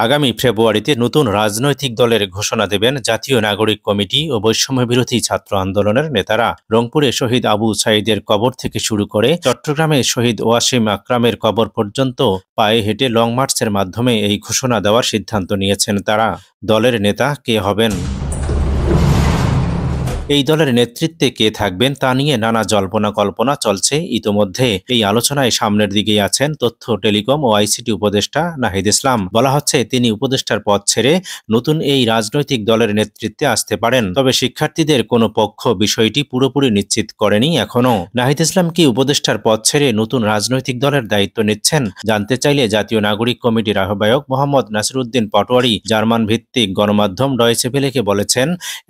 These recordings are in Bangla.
আগামী ফেব্রুয়ারিতে নতুন রাজনৈতিক দলের ঘোষণা দেবেন জাতীয় নাগরিক কমিটি ও বৈষম্য বিরোধী ছাত্র আন্দোলনের নেতারা। রংপুরে শহীদ আবু সাঈদের কবর থেকে শুরু করে চট্টগ্রামে শহীদ ওয়াসিম আকরামের কবর পর্যন্ত পায়ে হেঁটে লং মার্চের মাধ্যমে এই ঘোষণা দেওয়ার সিদ্ধান্ত নিয়েছেন তারা। দলের নেতা কে হবেন, এই দলের নেতৃত্বে কে থাকবেন তা নিয়ে নানা জল্পনা কল্পনা চলছে। ইতোমধ্যে এই আলোচনায় সামনের দিকেই আছেন তথ্য, টেলিকম ও আইসিটি উপদেষ্টা নাহিদ ইসলাম। বলা হচ্ছে তিনি উপদেষ্টার পদ ছেড়ে নতুন এই রাজনৈতিক দলের নেতৃত্বে আসতে পারেন। তবে শিক্ষার্থীদের কোনো পক্ষ বিষয়টি পুরোপুরি নিশ্চিত করেনি এখনো। নাহিদ ইসলাম কি উপদেষ্টার পদ ছেড়ে নতুন রাজনৈতিক দলের দায়িত্ব নিচ্ছেন? জানতে চাইলে জাতীয় নাগরিক কমিটির আহ্বায়ক মোহাম্মদ নাসিরউদ্দিন পাটোয়ারি জার্মান ভিত্তিক গণমাধ্যম ডয়েচে ভেলেকে বলেছেন,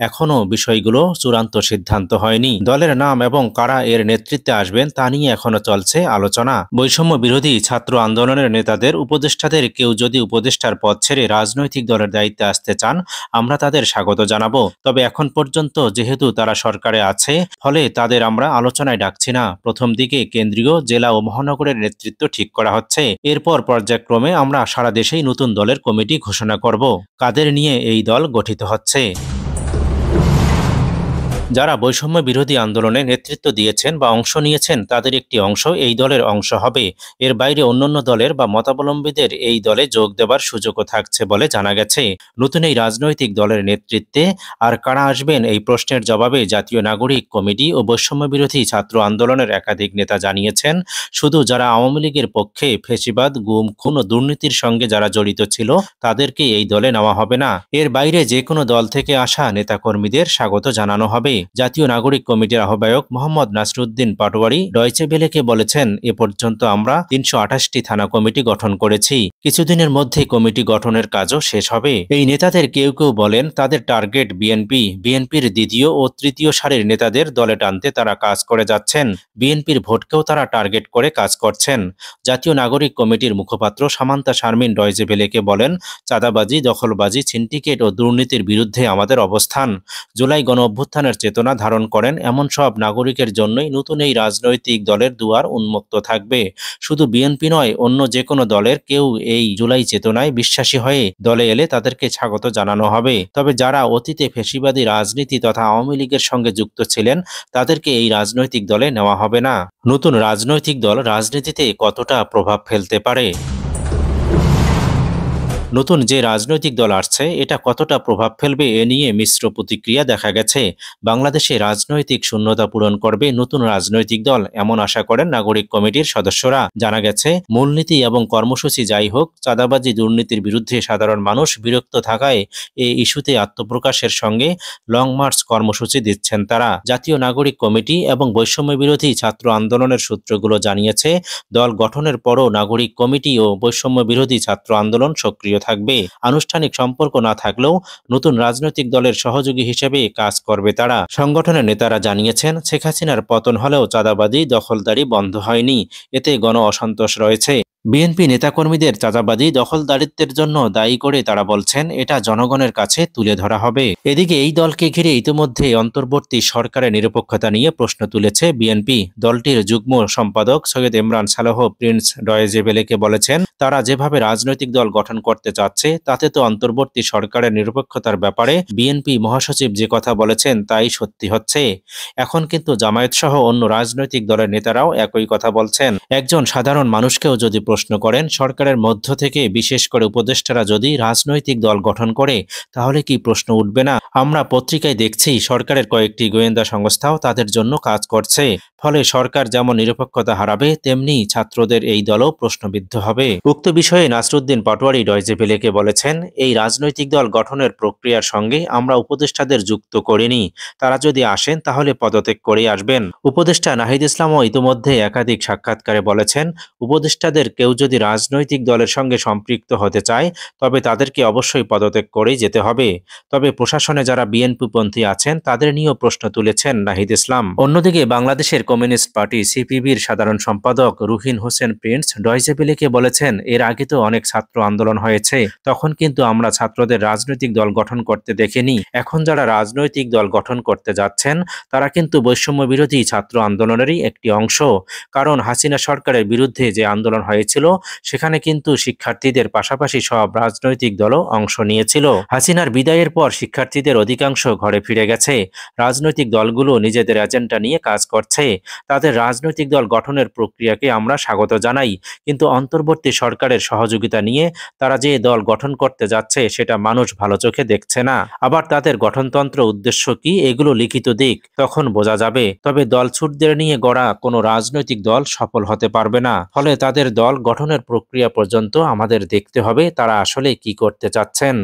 এখনো বিষয়গুলো চূড়ান্ত সিদ্ধান্ত হয়নি। দলের নাম এবং কারা এর নেতৃত্বে আসবেন তা নিয়ে এখনো চলছে আলোচনা। বৈষম্য বিরোধী ছাত্র আন্দোলনের নেতাদের উপদেষ্টাদের কেউ যদি উপদেষ্টার পদ ছেড়ে রাজনৈতিক দলের দায়িত্বে আসতে চান, আমরা তাদের স্বাগত জানাবো। তবে এখন পর্যন্ত যেহেতু তারা সরকারে আছে, ফলে তাদের আমরা আলোচনায় ডাকছি না। প্রথম দিকে কেন্দ্রীয়, জেলা ও মহানগরের নেতৃত্ব ঠিক করা হচ্ছে। এরপর পর্যায়ক্রমে আমরা সারা দেশেই নতুন দলের কমিটি ঘোষণা করব। কাদের নিয়ে এই দল গঠিত হচ্ছে? যারা বৈষম্য বিরোধী আন্দোলনে নেতৃত্ব দিয়েছেন বা অংশ নিয়েছেন তাদের একটি অংশ এই দলের অংশ হবে। এর বাইরে অন্যান্য দলের বা মতাবলম্বীদের এই দলে যোগ দেবার সুযোগও থাকছে বলে জানা গেছে। নতুন এই রাজনৈতিক দলের নেতৃত্বে আর কারা আসবেন, এই প্রশ্নের জবাবে জাতীয় নাগরিক কমিটি ও বৈষম্য বিরোধী ছাত্র আন্দোলনের একাধিক নেতা জানিয়েছেন, শুধু যারা আওয়ামী লীগের পক্ষে, ফেসিবাদ, গুম, খুন ও দুর্নীতির সঙ্গে যারা জড়িত ছিল তাদেরকে এই দলে নেওয়া হবে না। এর বাইরে যে কোনো দল থেকে আসা নেতাকর্মীদের স্বাগত জানানো হবে। জাতীয় নাগরিক কমিটির আহ্বায়ক মোহাম্মদ নাসিরউদ্দিন পাটোয়ারি ডয়েচে ভেলেকে বলেছেন, এ পর্যন্ত আমরা ৩২৮টি থানা কমিটি গঠন করেছি। কিছুদিনের মধ্যে কমিটি গঠনের কাজও শেষ হবে। এই নেতাদের কেউ কেউ বলেন তাদের টার্গেট বিএনপি। বিএনপির দ্বিতীয় ও তৃতীয় সারির নেতাদের দলে টানতে তারা কাজ করে যাচ্ছেন। বিএনপির ভোটকেও তারা টার্গেট করে কাজ করছেন। জাতীয় নাগরিক কমিটির মুখপাত্র সামান্তা শারমিন ডয়েচে ভেলেকে বলেন, চাঁদাবাজি, দখলবাজি, সিন্ডিকেট ও দুর্নীতির বিরুদ্ধে আমাদের অবস্থান। জুলাই গণ অভ্যুত্থানের চেতনা ধারণ করেন এমন সব নাগরিকের জন্যই নতুন এই রাজনৈতিক দলের দুয়ার উন্মুক্ত থাকবে। শুধু বিএনপি নয়, অন্য যে কোনো দলের কেউ এই জুলাই চেতনায় বিশ্বাসী হয়ে দলে এলে তাদেরকে স্বাগত জানানো হবে। তবে যারা অতীতে ফ্যাসিবাদী রাজনীতি তথা আওয়ামী লীগের সঙ্গে যুক্ত ছিলেন তাদেরকে এই রাজনৈতিক দলে নেওয়া হবে না। নতুন রাজনৈতিক দল রাজনীতিতে কতটা প্রভাব ফেলতে পারে? নতুন যে রাজনৈতিক দল আসছে এটা কতটা প্রভাব ফেলবে এ নিয়ে মিশ্র প্রতিক্রিয়া দেখা গেছে। বাংলাদেশে রাজনৈতিক শূন্যতা পূরণ করবে নতুন রাজনৈতিক দল, এমন আশা করেন নাগরিক কমিটির সদস্যরা। জানা গেছে, মূলনীতি এবং কর্মসূচি যাই হোক, চাঁদাবাজি, দুর্নীতির বিরুদ্ধে সাধারণ মানুষ বিরক্ত থাকায় এই ইস্যুতে আত্মপ্রকাশের সঙ্গে লং মার্চ কর্মসূচি দিচ্ছেন তারা। জাতীয় নাগরিক কমিটি এবং বৈষম্য বিরোধী ছাত্র আন্দোলনের সূত্রগুলো জানিয়েছে, দল গঠনের পরও নাগরিক কমিটি ও বৈষম্য বিরোধী ছাত্র আন্দোলন সক্রিয় থাকবে। আনুষ্ঠানিক সম্পর্ক না থাকলেও নতুন রাজনৈতিক দলের সহযোগী হিসেবে কাজ করবে তারা। সংগঠনের নেতারা জানিয়েছেন, শেখ হাসিনার পতন হলেও চাঁদাবাজি, দখলদারি বন্ধ হয়নি। এতে গণ অসন্তোষ রয়েছে। বিএনপি নেতাকর্মীদের চাঁদাবাজি, দখলদারিত্বের জন্য দায়ী করে তারা বলছেন এটা জনগণের কাছে তুলে ধরা হবে। এদিকে এই দলকে ঘিরে ইতিমধ্যে অন্তর্বর্তী সরকারের নিরপেক্ষতা নিয়ে প্রশ্ন তুলেছে বিএনপি। দলটির যুগ্ম সম্পাদক সৈয়দ ইমরান সালেহ প্রিন্স ডয়েচে ভেলেকে বলেছেন, তারা যেভাবে রাজনৈতিক দল গঠন করতে চাচ্ছে তাতে তো অন্তর্বর্তী সরকারের নিরপেক্ষতার ব্যাপারে বিএনপি মহাসচিব যে কথা বলেছেন তাই সত্যি হচ্ছে। এখন কিন্তু জামায়াত সহ অন্য রাজনৈতিক দলের নেতারাও একই কথা বলছেন। একজন সাধারণ মানুষকেও যদি প্রশ্ন করেন, সরকারের মধ্য থেকে বিশেষ করে উপদেষ্টারা যদি রাজনৈতিক দল গঠন করে তাহলে কি প্রশ্ন উঠবে না? আমরা পত্রিকায় দেখছি সরকারের কয়েকটি গোয়েন্দা সংস্থাও তাদের জন্য কাজ করছে। ফলে সরকার যেমন নিরপেক্ষতা হারাবে, তেমনি ছাত্রদের এই দলও প্রশ্নবিদ্ধ হবে। উক্ত বিষয়ে নাসিরউদ্দিন পাটোয়ারি ডয়েচে ভেলেকে বলেছেন, এই রাজনৈতিক দল গঠনের প্রক্রিয়ার সঙ্গে আমরা উপদেষ্টাদের যুক্ত করিনি। তারা যদি আসেন তাহলে পদত্যাগ করে আসবেন। উপদেষ্টা নাহিদ ইসলামও ইতিমধ্যে একাধিক সাক্ষাৎকারে বলেছেন, উপদেষ্টাদের কেউ যদি রাজনৈতিক দলের সঙ্গে সম্পৃক্ত হতে চায় তবে তাদেরকে অবশ্যই পদত্যাগ করেই যেতে হবে। তবে প্রশাসনে যারা বিএনপিপন্থী আছেন তাদের নিয়েও প্রশ্ন তুলেছেন নাহিদ ইসলাম। অন্যদিকে বাংলাদেশের কমিউনিস্ট পার্টি সিপিবির সাধারণ সম্পাদক রুহিন হোসেন প্রিন্স ডয়চে ভেলেকে বলেছেন, এর আগে তো অনেক ছাত্র আন্দোলন হয়েছে, তখন কিন্তু আমরা ছাত্রদের রাজনৈতিক দল গঠন করতে দেখিনি। এখন যারা রাজনৈতিক দল গঠন করতে যাচ্ছেন তারা কিন্তু বৈষম্য বিরোধী ছাত্র আন্দোলনেরই একটি অংশ। কারণ হাসিনা সরকারের বিরুদ্ধে যে আন্দোলন হয়েছিল সেখানে কিন্তু শিক্ষার্থীদের পাশাপাশি সব রাজনৈতিক দলও অংশ নিয়েছিল। হাসিনার বিদায়ের পর শিক্ষার্থীদের অধিকাংশ ঘরে ফিরে গেছে। রাজনৈতিক দলগুলো নিজেদের এজেন্ডা নিয়ে কাজ করছে। তাদের রাজনৈতিক দল গঠনের প্রক্রিয়াকে আমরা স্বাগত জানাই, কিন্তু অন্তর্বর্তী সরকারের সহযোগিতা নিয়ে তারা যে দল গঠন করতে যাচ্ছে সেটা মানুষ ভালো চোখে দেখছে না। আবার তাদের গঠনতন্ত্র উদ্দেশ্য কি এগুলো লিখিত দিক, তখন বোঝা যাবে। তবে দলছুটদের নিয়ে গড়া কোনো রাজনৈতিক দল সফল হতে পারবে না। ফলে তাদের দল গঠনের প্রক্রিয়া পর্যন্ত আমাদের দেখতে হবে তারা আসলে কি করতে চাচ্ছেন।